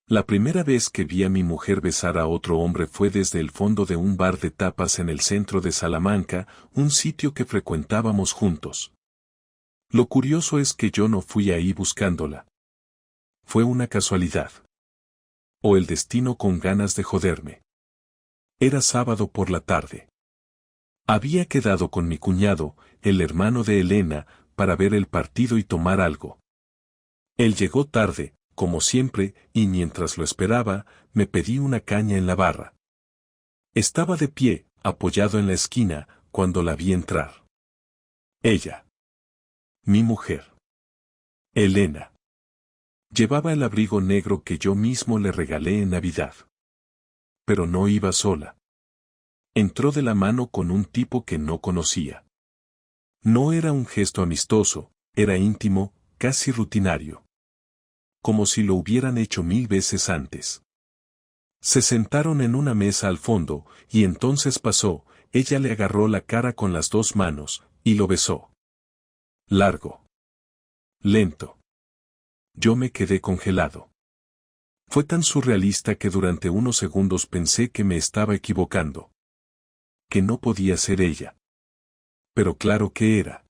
La primera vez que vi a mi mujer besar a otro hombre fue desde el fondo de un bar de tapas en el centro de Salamanca, un sitio que frecuentábamos juntos. Lo curioso es que yo no fui ahí buscándola. Fue una casualidad. O el destino con ganas de joderme. Era sábado por la tarde. Había quedado con mi cuñado, el hermano de Elena, para ver el partido y tomar algo. Él llegó tarde, como siempre, y mientras lo esperaba, me pedí una caña en la barra. Estaba de pie, apoyado en la esquina, cuando la vi entrar. Ella. Mi mujer. Elena. Llevaba el abrigo negro que yo mismo le regalé en Navidad. Pero no iba sola. Entró de la mano con un tipo que no conocía. No era un gesto amistoso, era íntimo, casi rutinario. Como si lo hubieran hecho 1000 veces antes. Se sentaron en una mesa al fondo, y entonces pasó, ella le agarró la cara con las 2 manos, y lo besó. Largo. Lento. Yo me quedé congelado. Fue tan surrealista que durante unos segundos pensé que me estaba equivocando. Que no podía ser ella. Pero claro que era.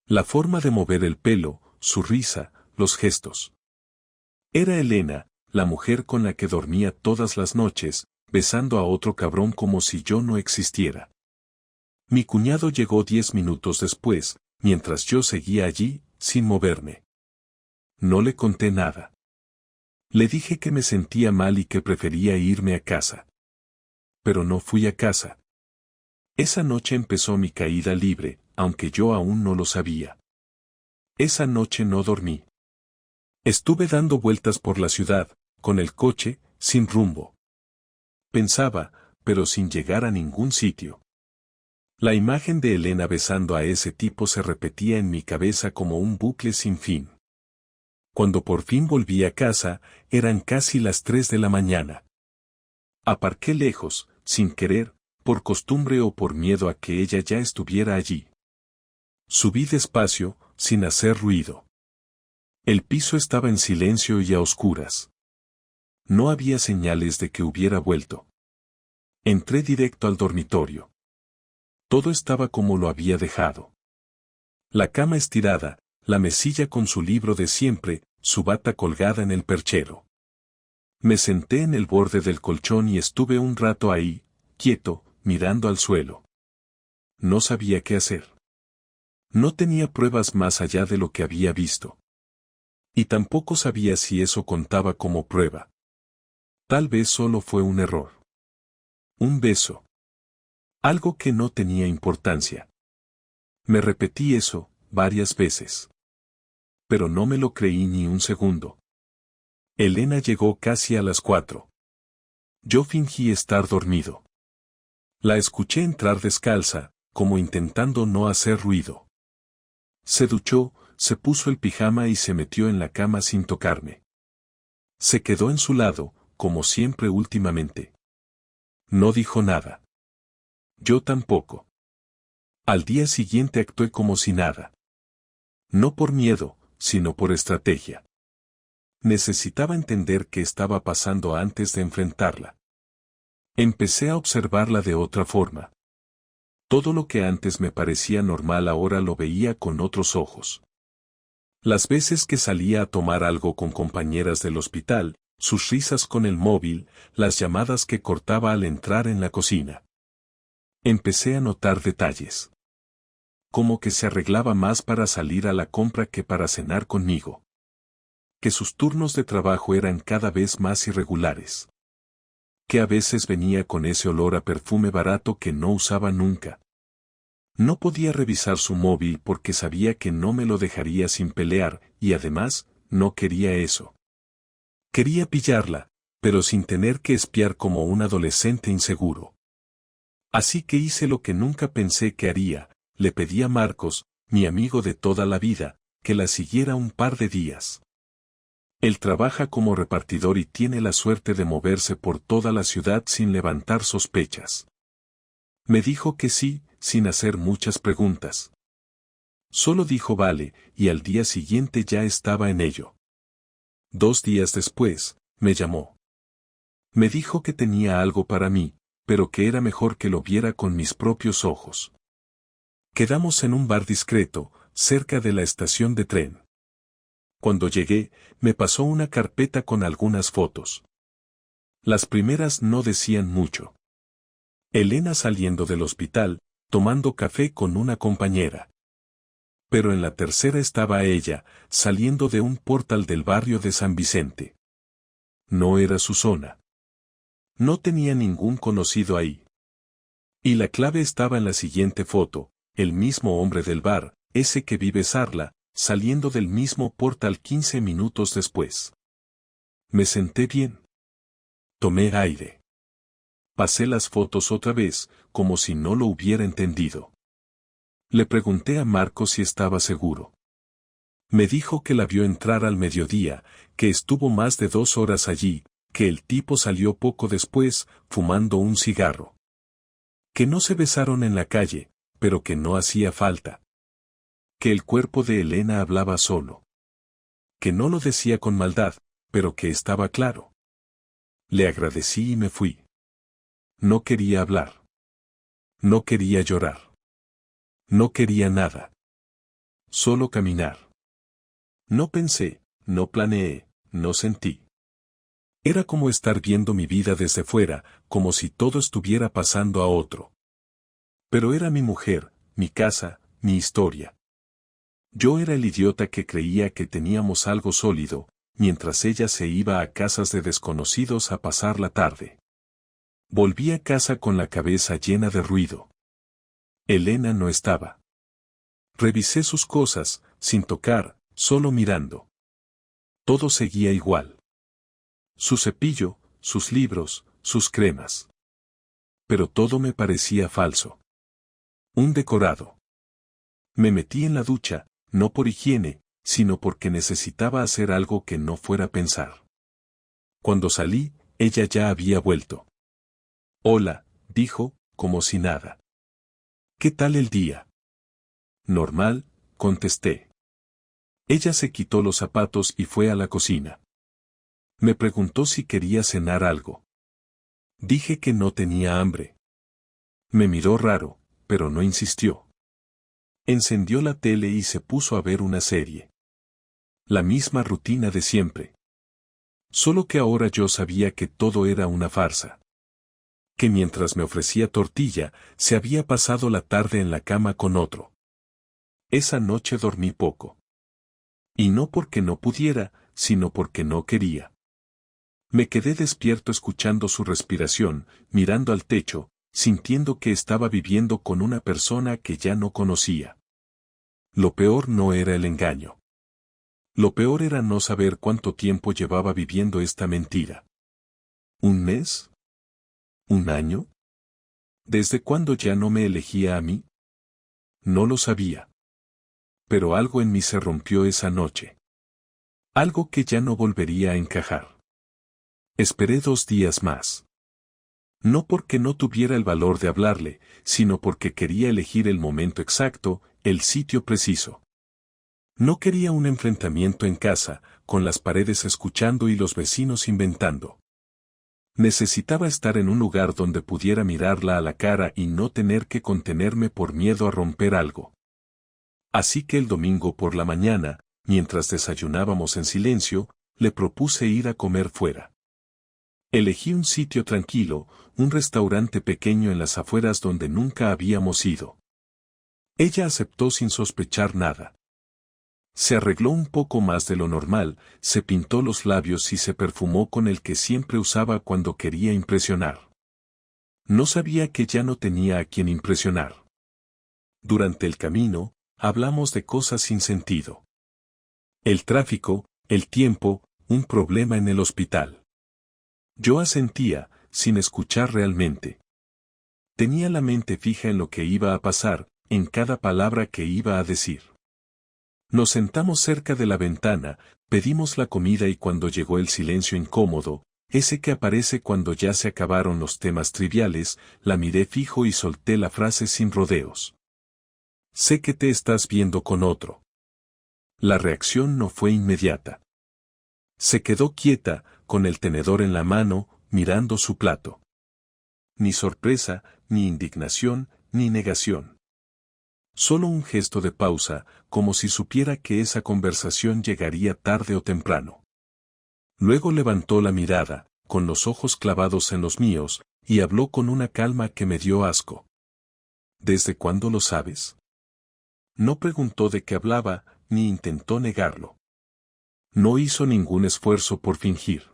La forma de mover el pelo, su risa, los gestos. Era Elena, la mujer con la que dormía todas las noches, besando a otro cabrón como si yo no existiera. Mi cuñado llegó 10 minutos después, mientras yo seguía allí, sin moverme. No le conté nada. Le dije que me sentía mal y que prefería irme a casa. Pero no fui a casa. Esa noche empezó mi caída libre, aunque yo aún no lo sabía. Esa noche no dormí. Estuve dando vueltas por la ciudad, con el coche, sin rumbo. Pensaba, pero sin llegar a ningún sitio. La imagen de Elena besando a ese tipo se repetía en mi cabeza como un bucle sin fin. Cuando por fin volví a casa, eran casi las 3 de la mañana. Aparqué lejos, sin querer, por costumbre o por miedo a que ella ya estuviera allí. Subí despacio, sin hacer ruido. El piso estaba en silencio y a oscuras. No había señales de que hubiera vuelto. Entré directo al dormitorio. Todo estaba como lo había dejado. La cama estirada, la mesilla con su libro de siempre, su bata colgada en el perchero. Me senté en el borde del colchón y estuve un rato ahí, quieto, mirando al suelo. No sabía qué hacer. No tenía pruebas más allá de lo que había visto. Y tampoco sabía si eso contaba como prueba. Tal vez solo fue un error. Un beso. Algo que no tenía importancia. Me repetí eso, varias veces. Pero no me lo creí ni un segundo. Elena llegó casi a las 4. Yo fingí estar dormido. La escuché entrar descalza, como intentando no hacer ruido. Se duchó, se puso el pijama y se metió en la cama sin tocarme. Se quedó en su lado, como siempre últimamente. No dijo nada. Yo tampoco. Al día siguiente actué como si nada. No por miedo, sino por estrategia. Necesitaba entender qué estaba pasando antes de enfrentarla. Empecé a observarla de otra forma. Todo lo que antes me parecía normal ahora lo veía con otros ojos. Las veces que salía a tomar algo con compañeras del hospital, sus risas con el móvil, las llamadas que cortaba al entrar en la cocina. Empecé a notar detalles. Como que se arreglaba más para salir a la compra que para cenar conmigo. Que sus turnos de trabajo eran cada vez más irregulares. Que a veces venía con ese olor a perfume barato que no usaba nunca. No podía revisar su móvil porque sabía que no me lo dejaría sin pelear, y además, no quería eso. Quería pillarla, pero sin tener que espiar como un adolescente inseguro. Así que hice lo que nunca pensé que haría, le pedí a Marcos, mi amigo de toda la vida, que la siguiera un par de días. Él trabaja como repartidor y tiene la suerte de moverse por toda la ciudad sin levantar sospechas. Me dijo que sí, sin hacer muchas preguntas. Solo dijo vale, y al día siguiente ya estaba en ello. 2 días después, Me llamó. Me dijo que tenía algo para mí, pero que era mejor que lo viera con mis propios ojos. Quedamos en un bar discreto, cerca de la estación de tren. Cuando llegué, me pasó una carpeta con algunas fotos. Las primeras no decían mucho. Elena saliendo del hospital, tomando café con una compañera. Pero en la tercera estaba ella, saliendo de un portal del barrio de San Vicente. No era su zona. No tenía ningún conocido ahí. Y la clave estaba en la siguiente foto, el mismo hombre del bar, ese que vi besarla, saliendo del mismo portal 15 minutos después. Me senté bien. Tomé aire. Pasé las fotos otra vez, como si no lo hubiera entendido. Le pregunté a Marco si estaba seguro. Me dijo que la vio entrar al mediodía, que estuvo más de 2 horas allí, que el tipo salió poco después, fumando un cigarro. Que no se besaron en la calle, pero que no hacía falta. Que el cuerpo de Elena hablaba solo. Que no lo decía con maldad, pero que estaba claro. Le agradecí y me fui. No quería hablar. No quería llorar. No quería nada. Solo caminar. No pensé, no planeé, no sentí. Era como estar viendo mi vida desde fuera, como si todo estuviera pasando a otro. Pero era mi mujer, mi casa, mi historia. Yo era el idiota que creía que teníamos algo sólido, mientras ella se iba a casas de desconocidos a pasar la tarde. Volví a casa con la cabeza llena de ruido. Elena no estaba. Revisé sus cosas, sin tocar, solo mirando. Todo seguía igual. Su cepillo, sus libros, sus cremas. Pero todo me parecía falso. Un decorado. Me metí en la ducha, no por higiene, sino porque necesitaba hacer algo que no fuera pensar. Cuando salí, ella ya había vuelto. Hola, dijo, como si nada. ¿Qué tal el día? Normal, contesté. Ella se quitó los zapatos y fue a la cocina. Me preguntó si quería cenar algo. Dije que no tenía hambre. Me miró raro, pero no insistió. Encendió la tele y se puso a ver una serie. La misma rutina de siempre. Solo que ahora yo sabía que todo era una farsa. Que mientras me ofrecía tortilla, se había pasado la tarde en la cama con otro. Esa noche dormí poco. Y no porque no pudiera, sino porque no quería. Me quedé despierto escuchando su respiración, mirando al techo, sintiendo que estaba viviendo con una persona que ya no conocía. Lo peor no era el engaño. Lo peor era no saber cuánto tiempo llevaba viviendo esta mentira. ¿Un mes? ¿Un año? ¿Desde cuándo ya no me elegía a mí? No lo sabía. Pero algo en mí se rompió esa noche. Algo que ya no volvería a encajar. Esperé 2 días más. No porque no tuviera el valor de hablarle, sino porque quería elegir el momento exacto, el sitio preciso. No quería un enfrentamiento en casa, con las paredes escuchando y los vecinos inventando. Necesitaba estar en un lugar donde pudiera mirarla a la cara y no tener que contenerme por miedo a romper algo. Así que el domingo por la mañana, mientras desayunábamos en silencio, le propuse ir a comer fuera. Elegí un sitio tranquilo, un restaurante pequeño en las afueras donde nunca habíamos ido. Ella aceptó sin sospechar nada. Se arregló un poco más de lo normal, se pintó los labios y se perfumó con el que siempre usaba cuando quería impresionar. No sabía que ya no tenía a quien impresionar. Durante el camino, hablamos de cosas sin sentido. El tráfico, el tiempo, un problema en el hospital. Yo asentía, sin escuchar realmente. Tenía la mente fija en lo que iba a pasar, en cada palabra que iba a decir. Nos sentamos cerca de la ventana, pedimos la comida y cuando llegó el silencio incómodo, ese que aparece cuando ya se acabaron los temas triviales, la miré fijo y solté la frase sin rodeos. Sé que te estás viendo con otro. La reacción no fue inmediata. Se quedó quieta, con el tenedor en la mano, mirando su plato. Ni sorpresa, ni indignación, ni negación. Solo un gesto de pausa, como si supiera que esa conversación llegaría tarde o temprano. Luego levantó la mirada, con los ojos clavados en los míos, y habló con una calma que me dio asco. ¿Desde cuándo lo sabes? No preguntó de qué hablaba, ni intentó negarlo. No hizo ningún esfuerzo por fingir.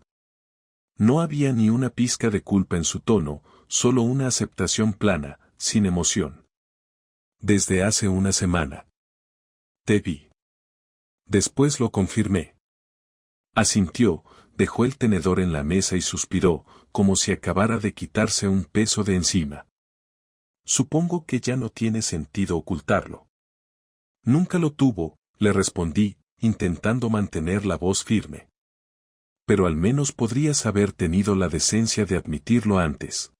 No había ni una pizca de culpa en su tono, solo una aceptación plana, sin emoción. Desde hace una semana. Te vi. Después lo confirmé. Asintió, dejó el tenedor en la mesa y suspiró, como si acabara de quitarse un peso de encima. Supongo que ya no tiene sentido ocultarlo. Nunca lo tuvo, le respondí, intentando mantener la voz firme. Pero al menos podrías haber tenido la decencia de admitirlo antes.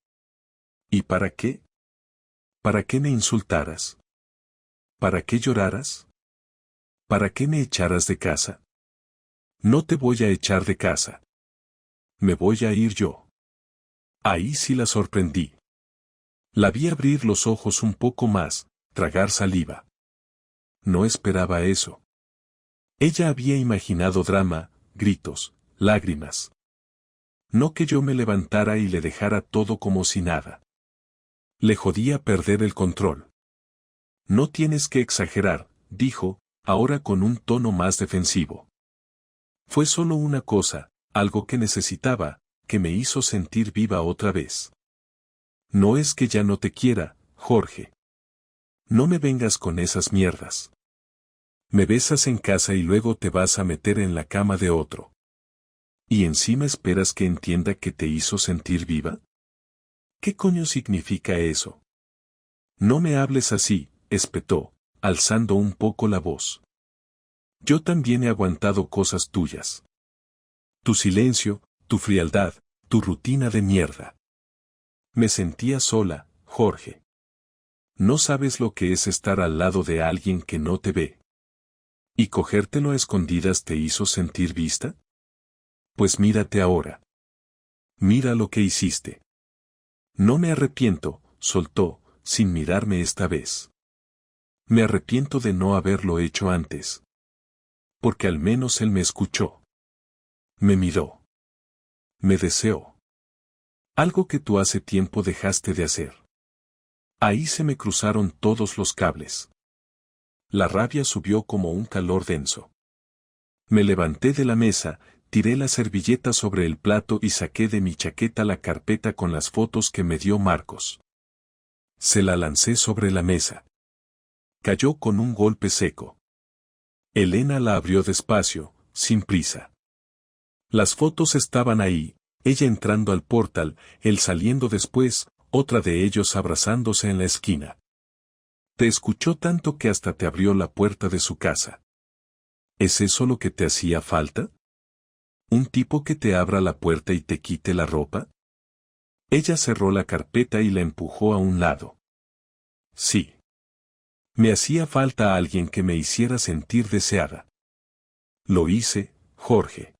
¿Y para qué? ¿Para qué me insultaras? ¿Para qué lloraras? ¿Para qué me echaras de casa? No te voy a echar de casa. Me voy a ir yo. Ahí sí la sorprendí. La vi abrir los ojos un poco más, tragar saliva. No esperaba eso. Ella había imaginado drama, gritos, lágrimas. No que yo me levantara y le dejara todo como si nada. Le jodía perder el control. No tienes que exagerar, dijo, ahora con un tono más defensivo. Fue solo una cosa, algo que necesitaba, que me hizo sentir viva otra vez. No es que ya no te quiera, Jorge. No me vengas con esas mierdas. Me besas en casa y luego te vas a meter en la cama de otro. ¿Y encima esperas que entienda que te hizo sentir viva? ¿Qué coño significa eso? No me hables así, espetó, alzando un poco la voz. Yo también he aguantado cosas tuyas. Tu silencio, tu frialdad, tu rutina de mierda. Me sentía sola, Jorge. ¿No sabes lo que es estar al lado de alguien que no te ve? ¿Y cogértelo a escondidas te hizo sentir vista? Pues mírate ahora. Mira lo que hiciste. No me arrepiento, soltó, sin mirarme esta vez. Me arrepiento de no haberlo hecho antes. Porque al menos él me escuchó. Me miró. Me deseó. Algo que tú hace tiempo dejaste de hacer. Ahí se me cruzaron todos los cables. La rabia subió como un calor denso. Me levanté de la mesa, tiré la servilleta sobre el plato y saqué de mi chaqueta la carpeta con las fotos que me dio Marcos. Se la lancé sobre la mesa. Cayó con un golpe seco. Elena la abrió despacio, sin prisa. Las fotos estaban ahí, ella entrando al portal, él saliendo después, otra de ellos abrazándose en la esquina. Te escuchó tanto que hasta te abrió la puerta de su casa. ¿Es eso lo que te hacía falta? ¿Un tipo que te abra la puerta y te quite la ropa? Ella cerró la carpeta y la empujó a un lado. Sí. Me hacía falta alguien que me hiciera sentir deseada. Lo hice, Jorge.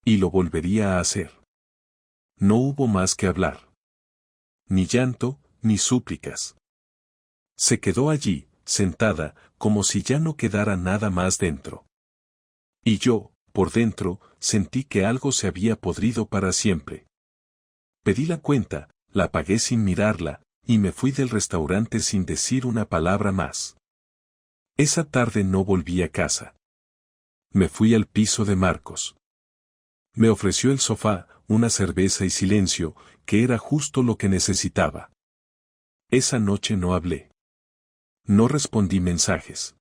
Y lo volvería a hacer. No hubo más que hablar. Ni llanto, ni súplicas. Se quedó allí, sentada, como si ya no quedara nada más dentro. Y yo, por dentro, sentí que algo se había podrido para siempre. Pedí la cuenta, la pagué sin mirarla, y me fui del restaurante sin decir una palabra más. Esa tarde no volví a casa. Me fui al piso de Marcos. Me ofreció el sofá, una cerveza y silencio, que era justo lo que necesitaba. Esa noche no hablé. No respondí mensajes.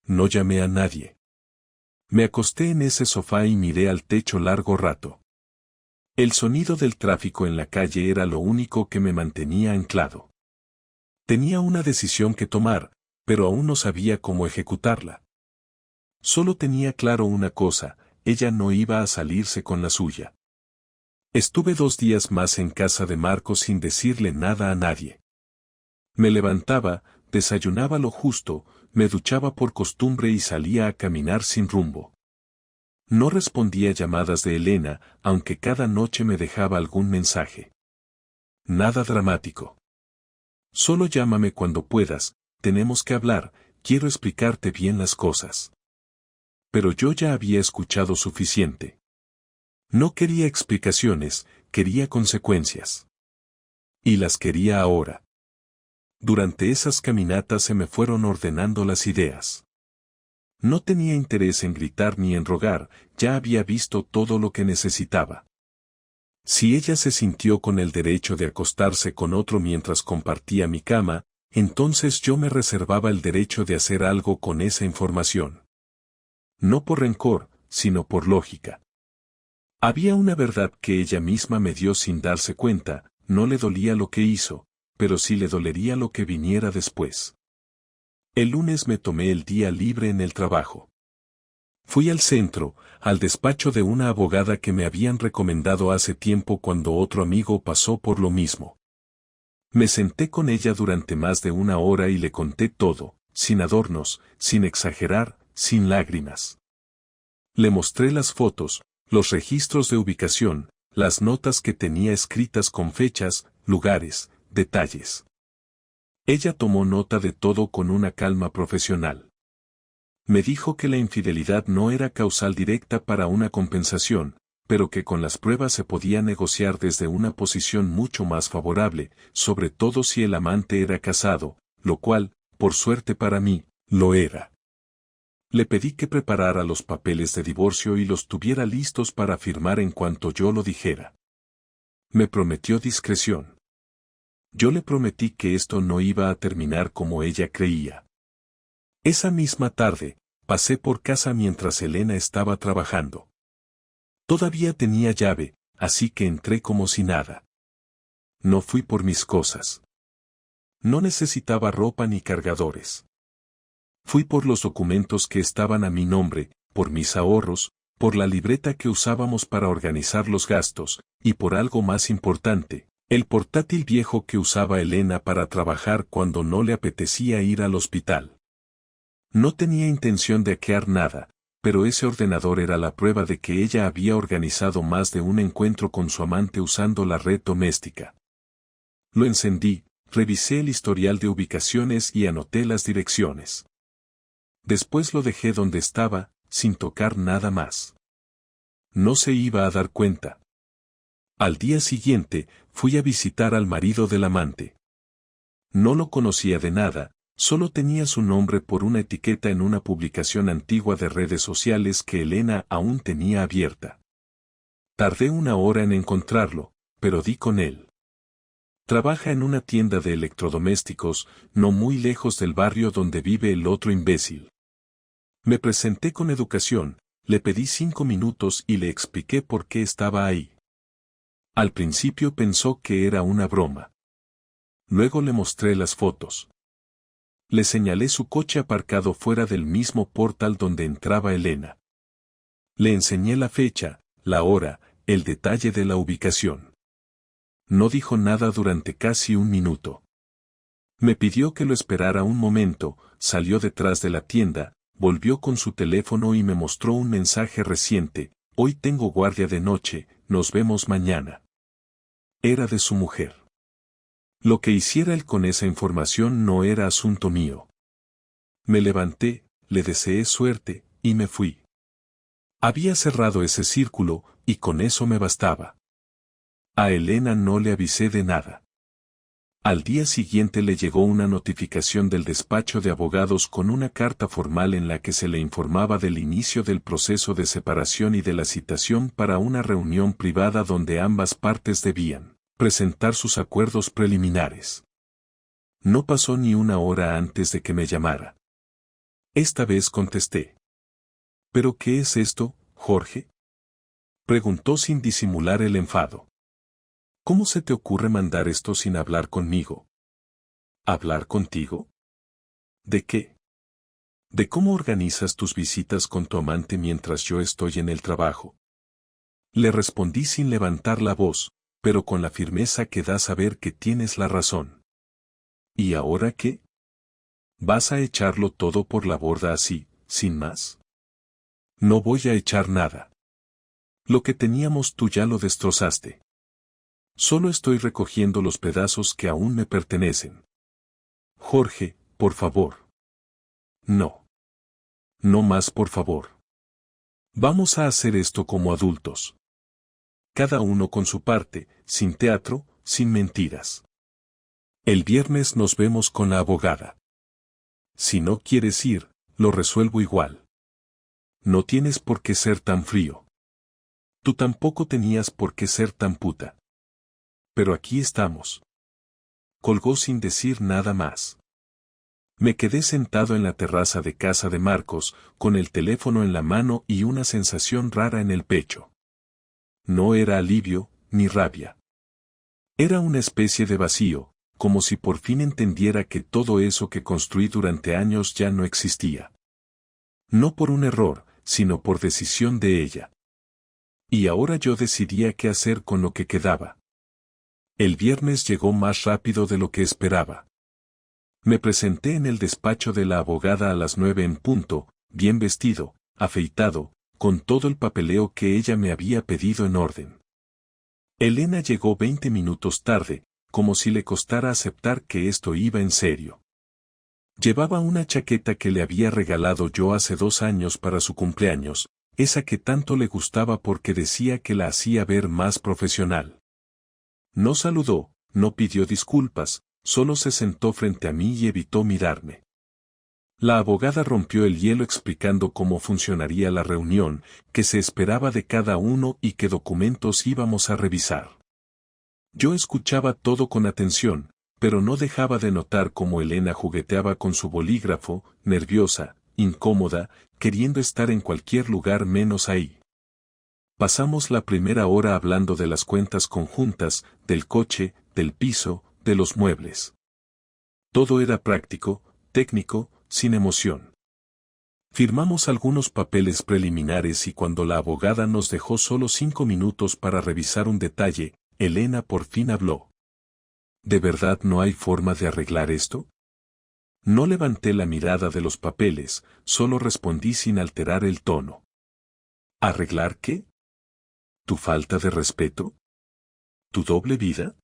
No llamé a nadie. Me acosté en ese sofá y miré al techo largo rato. El sonido del tráfico en la calle era lo único que me mantenía anclado. Tenía una decisión que tomar, pero aún no sabía cómo ejecutarla. Solo tenía claro una cosa, ella no iba a salirse con la suya. Estuve 2 días más en casa de Marcos sin decirle nada a nadie. Me levantaba, desayunaba lo justo, me duchaba por costumbre y salía a caminar sin rumbo. No respondía llamadas de Elena, aunque cada noche me dejaba algún mensaje. Nada dramático. Solo llámame cuando puedas, tenemos que hablar, quiero explicarte bien las cosas. Pero yo ya había escuchado suficiente. No quería explicaciones, quería consecuencias. Y las quería ahora. Durante esas caminatas se me fueron ordenando las ideas. No tenía interés en gritar ni en rogar, ya había visto todo lo que necesitaba. Si ella se sintió con el derecho de acostarse con otro mientras compartía mi cama, entonces yo me reservaba el derecho de hacer algo con esa información. No por rencor, sino por lógica. Había una verdad que ella misma me dio sin darse cuenta, no le dolía lo que hizo, pero sí le dolería lo que viniera después. El lunes me tomé el día libre en el trabajo. Fui al centro, al despacho de una abogada que me habían recomendado hace tiempo cuando otro amigo pasó por lo mismo. Me senté con ella durante más de una hora y le conté todo, sin adornos, sin exagerar, sin lágrimas. Le mostré las fotos, los registros de ubicación, las notas que tenía escritas con fechas, lugares, detalles. Ella tomó nota de todo con una calma profesional. Me dijo que la infidelidad no era causal directa para una compensación, pero que con las pruebas se podía negociar desde una posición mucho más favorable, sobre todo si el amante era casado, lo cual, por suerte para mí, lo era. Le pedí que preparara los papeles de divorcio y los tuviera listos para firmar en cuanto yo lo dijera. Me prometió discreción. Yo le prometí que esto no iba a terminar como ella creía. Esa misma tarde, pasé por casa mientras Elena estaba trabajando. Todavía tenía llave, así que entré como si nada. No fui por mis cosas. No necesitaba ropa ni cargadores. Fui por los documentos que estaban a mi nombre, por mis ahorros, por la libreta que usábamos para organizar los gastos, y por algo más importante, el portátil viejo que usaba Elena para trabajar cuando no le apetecía ir al hospital. No tenía intención de hackear nada, pero ese ordenador era la prueba de que ella había organizado más de un encuentro con su amante usando la red doméstica. Lo encendí, revisé el historial de ubicaciones y anoté las direcciones. Después lo dejé donde estaba, sin tocar nada más. No se iba a dar cuenta. Al día siguiente, fui a visitar al marido del amante. No lo conocía de nada, solo tenía su nombre por una etiqueta en una publicación antigua de redes sociales que Elena aún tenía abierta. Tardé una hora en encontrarlo, pero di con él. Trabaja en una tienda de electrodomésticos, no muy lejos del barrio donde vive el otro imbécil. Me presenté con educación, le pedí 5 minutos y le expliqué por qué estaba ahí. Al principio pensó que era una broma. Luego le mostré las fotos. Le señalé su coche aparcado fuera del mismo portal donde entraba Elena. Le enseñé la fecha, la hora, el detalle de la ubicación. No dijo nada durante casi un minuto. Me pidió que lo esperara un momento, salió detrás de la tienda, volvió con su teléfono y me mostró un mensaje reciente: hoy tengo guardia de noche, nos vemos mañana. Era de su mujer. Lo que hiciera él con esa información no era asunto mío. Me levanté, le deseé suerte, y me fui. Había cerrado ese círculo, y con eso me bastaba. A Elena no le avisé de nada. Al día siguiente le llegó una notificación del despacho de abogados con una carta formal en la que se le informaba del inicio del proceso de separación y de la citación para una reunión privada donde ambas partes debían presentar sus acuerdos preliminares. No pasó ni una hora antes de que me llamara. Esta vez contesté. ¿Pero qué es esto, Jorge? Preguntó sin disimular el enfado. ¿Cómo se te ocurre mandar esto sin hablar conmigo? ¿Hablar contigo? ¿De qué? ¿De cómo organizas tus visitas con tu amante mientras yo estoy en el trabajo? Le respondí sin levantar la voz, pero con la firmeza que da saber que tienes la razón. ¿Y ahora qué? ¿Vas a echarlo todo por la borda así, sin más? No voy a echar nada. Lo que teníamos tú ya lo destrozaste. Solo estoy recogiendo los pedazos que aún me pertenecen. Jorge, por favor. No. No más, por favor. Vamos a hacer esto como adultos. Cada uno con su parte, sin teatro, sin mentiras. El viernes nos vemos con la abogada. Si no quieres ir, lo resuelvo igual. No tienes por qué ser tan frío. Tú tampoco tenías por qué ser tan puta. Pero aquí estamos. Colgó sin decir nada más. Me quedé sentado en la terraza de casa de Marcos, con el teléfono en la mano y una sensación rara en el pecho. No era alivio, ni rabia. Era una especie de vacío, como si por fin entendiera que todo eso que construí durante años ya no existía. No por un error, sino por decisión de ella. Y ahora yo decidía qué hacer con lo que quedaba. El viernes llegó más rápido de lo que esperaba. Me presenté en el despacho de la abogada a las 9 en punto, bien vestido, afeitado, con todo el papeleo que ella me había pedido en orden. Elena llegó 20 minutos tarde, como si le costara aceptar que esto iba en serio. Llevaba una chaqueta que le había regalado yo hace 2 años para su cumpleaños, esa que tanto le gustaba porque decía que la hacía ver más profesional. No saludó, no pidió disculpas, solo se sentó frente a mí y evitó mirarme. La abogada rompió el hielo explicando cómo funcionaría la reunión, qué se esperaba de cada uno y qué documentos íbamos a revisar. Yo escuchaba todo con atención, pero no dejaba de notar cómo Elena jugueteaba con su bolígrafo, nerviosa, incómoda, queriendo estar en cualquier lugar menos ahí. Pasamos la primera hora hablando de las cuentas conjuntas, del coche, del piso, de los muebles. Todo era práctico, técnico, sin emoción. Firmamos algunos papeles preliminares y cuando la abogada nos dejó solo 5 minutos para revisar un detalle, Elena por fin habló. ¿De verdad no hay forma de arreglar esto? No levanté la mirada de los papeles, solo respondí sin alterar el tono. ¿Arreglar qué? ¿Tu falta de respeto? ¿Tu doble vida?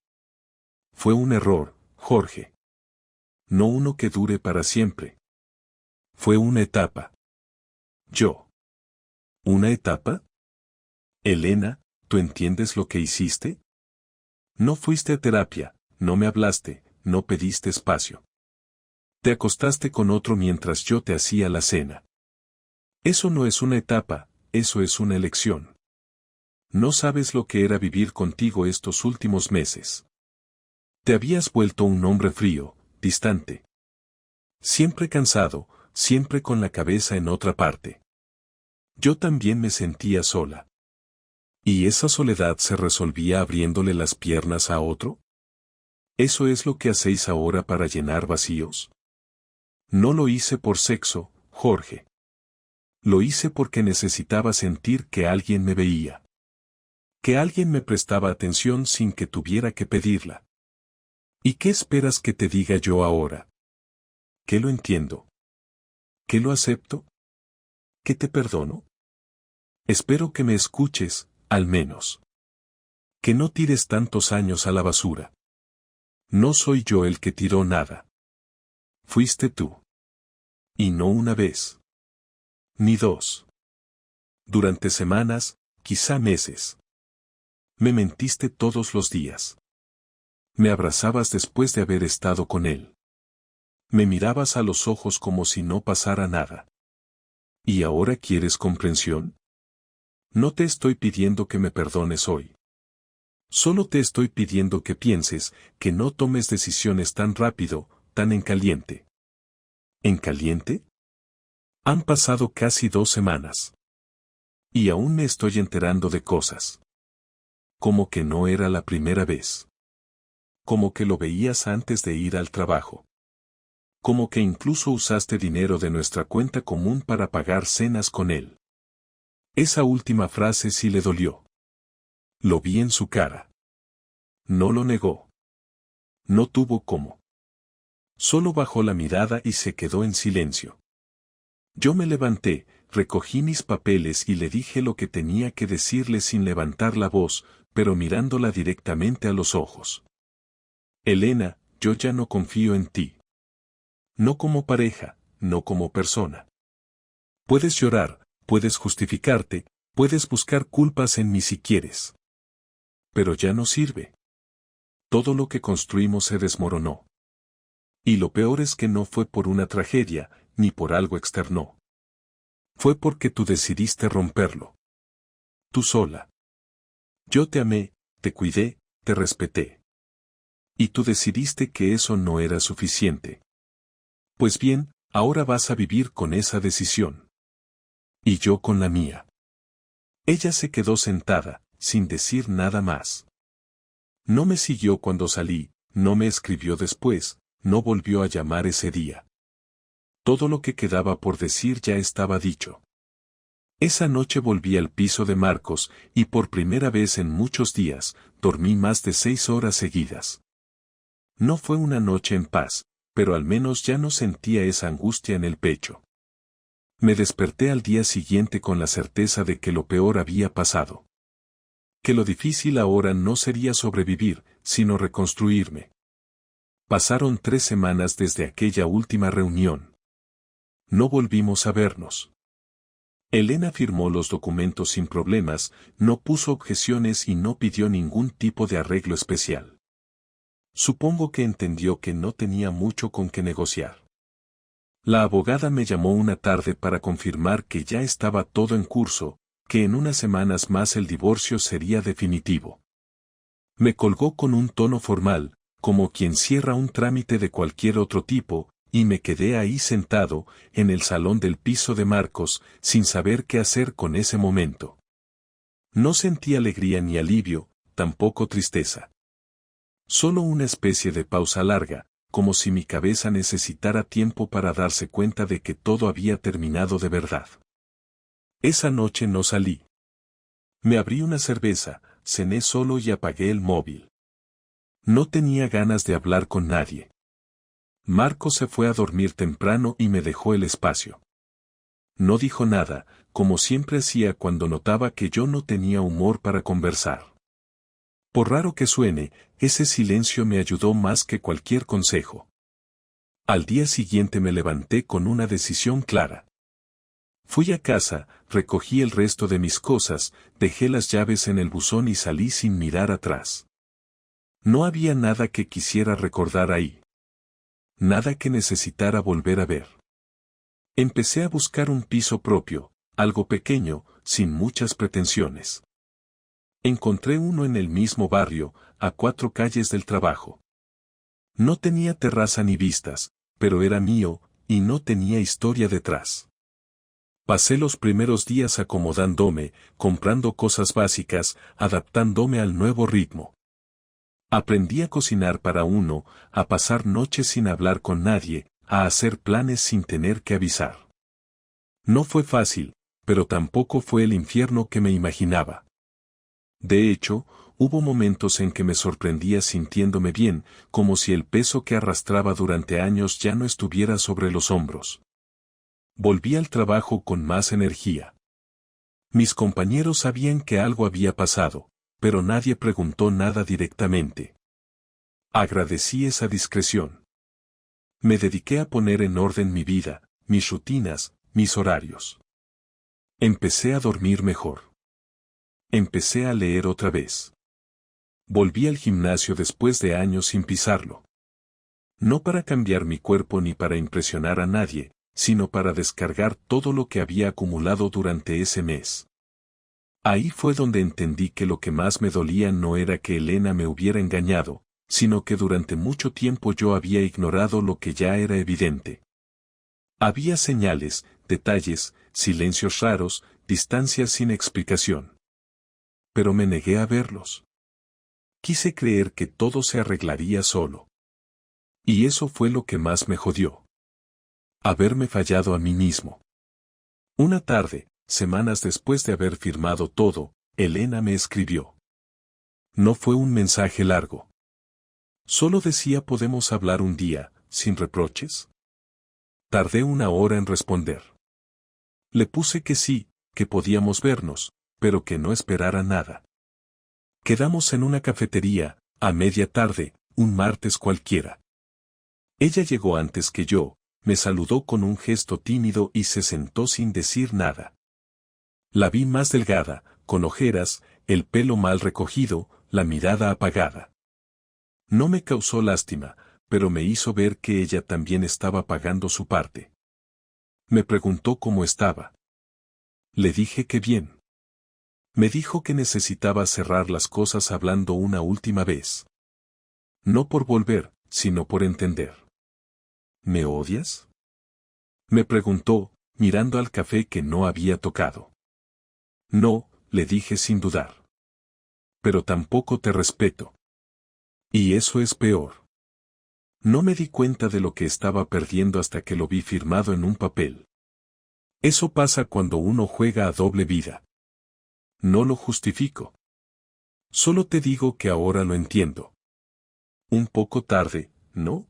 Fue un error, Jorge. No uno que dure para siempre. Fue una etapa. Yo. ¿Una etapa? Elena, ¿tú entiendes lo que hiciste? No fuiste a terapia, no me hablaste, no pediste espacio. Te acostaste con otro mientras yo te hacía la cena. Eso no es una etapa, eso es una elección. No sabes lo que era vivir contigo estos últimos meses. Te habías vuelto un hombre frío, distante. Siempre cansado, siempre con la cabeza en otra parte. Yo también me sentía sola. ¿Y esa soledad se resolvía abriéndole las piernas a otro? ¿Eso es lo que hacéis ahora para llenar vacíos? No lo hice por sexo, Jorge. Lo hice porque necesitaba sentir que alguien me veía. Que alguien me prestaba atención sin que tuviera que pedirla. ¿Y qué esperas que te diga yo ahora? ¿Que lo entiendo? ¿Que lo acepto? ¿Que te perdono? Espero que me escuches, al menos. Que no tires tantos años a la basura. No soy yo el que tiró nada. Fuiste tú. Y no una vez. Ni 2. Durante semanas, quizá meses. Me mentiste todos los días. Me abrazabas después de haber estado con él. Me mirabas a los ojos como si no pasara nada. ¿Y ahora quieres comprensión? No te estoy pidiendo que me perdones hoy. Solo te estoy pidiendo que pienses, que no tomes decisiones tan rápido, tan en caliente. ¿En caliente? Han pasado casi 2 semanas. Y aún me estoy enterando de cosas. Como que no era la primera vez. Como que lo veías antes de ir al trabajo. Como que incluso usaste dinero de nuestra cuenta común para pagar cenas con él. Esa última frase sí le dolió. Lo vi en su cara. No lo negó. No tuvo cómo. Solo bajó la mirada y se quedó en silencio. Yo me levanté, recogí mis papeles y le dije lo que tenía que decirle sin levantar la voz, pero mirándola directamente a los ojos. Elena, yo ya no confío en ti. No como pareja, no como persona. Puedes llorar, puedes justificarte, puedes buscar culpas en mí si quieres. Pero ya no sirve. Todo lo que construimos se desmoronó. Y lo peor es que no fue por una tragedia, ni por algo externo. Fue porque tú decidiste romperlo. Tú sola. Yo te amé, te cuidé, te respeté. Y tú decidiste que eso no era suficiente. Pues bien, ahora vas a vivir con esa decisión. Y yo con la mía. Ella se quedó sentada, sin decir nada más. No me siguió cuando salí, no me escribió después, no volvió a llamar ese día. Todo lo que quedaba por decir ya estaba dicho. Esa noche volví al piso de Marcos, y por primera vez en muchos días, dormí más de 6 horas seguidas. No fue una noche en paz, pero al menos ya no sentía esa angustia en el pecho. Me desperté al día siguiente con la certeza de que lo peor había pasado. Que lo difícil ahora no sería sobrevivir, sino reconstruirme. Pasaron 3 semanas desde aquella última reunión. No volvimos a vernos. Elena firmó los documentos sin problemas, no puso objeciones y no pidió ningún tipo de arreglo especial. Supongo que entendió que no tenía mucho con qué negociar. La abogada me llamó una tarde para confirmar que ya estaba todo en curso, que en unas semanas más el divorcio sería definitivo. Me colgó con un tono formal, como quien cierra un trámite de cualquier otro tipo, y me quedé ahí sentado, en el salón del piso de Marcos, sin saber qué hacer con ese momento. No sentí alegría ni alivio, tampoco tristeza. Solo una especie de pausa larga, como si mi cabeza necesitara tiempo para darse cuenta de que todo había terminado de verdad. Esa noche no salí. Me abrí una cerveza, cené solo y apagué el móvil. No tenía ganas de hablar con nadie. Marco se fue a dormir temprano y me dejó el espacio. No dijo nada, como siempre hacía cuando notaba que yo no tenía humor para conversar. Por raro que suene, ese silencio me ayudó más que cualquier consejo. Al día siguiente me levanté con una decisión clara. Fui a casa, recogí el resto de mis cosas, dejé las llaves en el buzón y salí sin mirar atrás. No había nada que quisiera recordar ahí. Nada que necesitara volver a ver. Empecé a buscar un piso propio, algo pequeño, sin muchas pretensiones. Encontré uno en el mismo barrio, a 4 calles del trabajo. No tenía terraza ni vistas, pero era mío, y no tenía historia detrás. Pasé los primeros días acomodándome, comprando cosas básicas, adaptándome al nuevo ritmo. Aprendí a cocinar para uno, a pasar noches sin hablar con nadie, a hacer planes sin tener que avisar. No fue fácil, pero tampoco fue el infierno que me imaginaba. De hecho, hubo momentos en que me sorprendía sintiéndome bien, como si el peso que arrastraba durante años ya no estuviera sobre los hombros. Volví al trabajo con más energía. Mis compañeros sabían que algo había pasado, pero nadie preguntó nada directamente. Agradecí esa discreción. Me dediqué a poner en orden mi vida, mis rutinas, mis horarios. Empecé a dormir mejor. Empecé a leer otra vez. Volví al gimnasio después de años sin pisarlo. No para cambiar mi cuerpo ni para impresionar a nadie, sino para descargar todo lo que había acumulado durante ese mes. Ahí fue donde entendí que lo que más me dolía no era que Elena me hubiera engañado, sino que durante mucho tiempo yo había ignorado lo que ya era evidente. Había señales, detalles, silencios raros, distancias sin explicación. Pero me negué a verlos. Quise creer que todo se arreglaría solo. Y eso fue lo que más me jodió. Haberme fallado a mí mismo. Una tarde, semanas después de haber firmado todo, Elena me escribió. No fue un mensaje largo. Solo decía ¿podemos hablar un día, sin reproches? Tardé 1 hora en responder. Le puse que sí, que podíamos vernos, pero que no esperara nada. Quedamos en una cafetería, a media tarde, un martes cualquiera. Ella llegó antes que yo, me saludó con un gesto tímido y se sentó sin decir nada. La vi más delgada, con ojeras, el pelo mal recogido, la mirada apagada. No me causó lástima, pero me hizo ver que ella también estaba pagando su parte. Me preguntó cómo estaba. Le dije que bien. Me dijo que necesitaba cerrar las cosas hablando una última vez. No por volver, sino por entender. ¿Me odias? Me preguntó, mirando al café que no había tocado. No, le dije sin dudar. Pero tampoco te respeto. Y eso es peor. No me di cuenta de lo que estaba perdiendo hasta que lo vi firmado en un papel. Eso pasa cuando uno juega a doble vida. No lo justifico. Solo te digo que ahora lo entiendo. Un poco tarde, ¿no?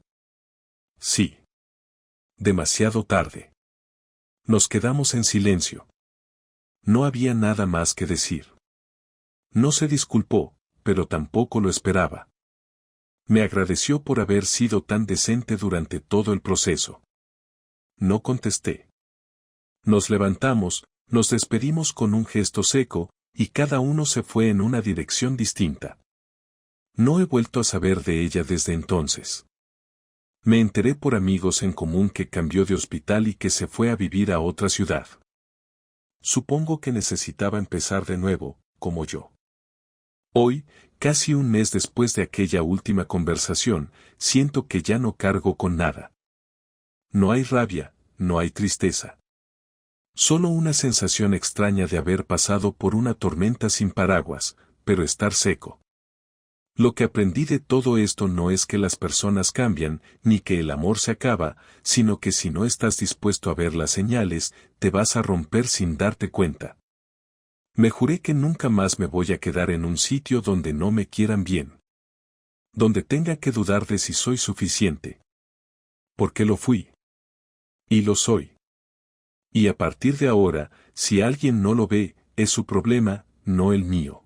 Sí. Demasiado tarde. Nos quedamos en silencio. No había nada más que decir. No se disculpó, pero tampoco lo esperaba. Me agradeció por haber sido tan decente durante todo el proceso. No contesté. Nos levantamos, nos despedimos con un gesto seco, y cada uno se fue en una dirección distinta. No he vuelto a saber de ella desde entonces. Me enteré por amigos en común que cambió de hospital y que se fue a vivir a otra ciudad. Supongo que necesitaba empezar de nuevo, como yo. Hoy, casi un mes después de aquella última conversación, siento que ya no cargo con nada. No hay rabia, no hay tristeza. Solo una sensación extraña de haber pasado por una tormenta sin paraguas, pero estar seco. Lo que aprendí de todo esto no es que las personas cambian, ni que el amor se acaba, sino que si no estás dispuesto a ver las señales, te vas a romper sin darte cuenta. Me juré que nunca más me voy a quedar en un sitio donde no me quieran bien. Donde tenga que dudar de si soy suficiente. Porque lo fui. Y lo soy. Y a partir de ahora, si alguien no lo ve, es su problema, no el mío.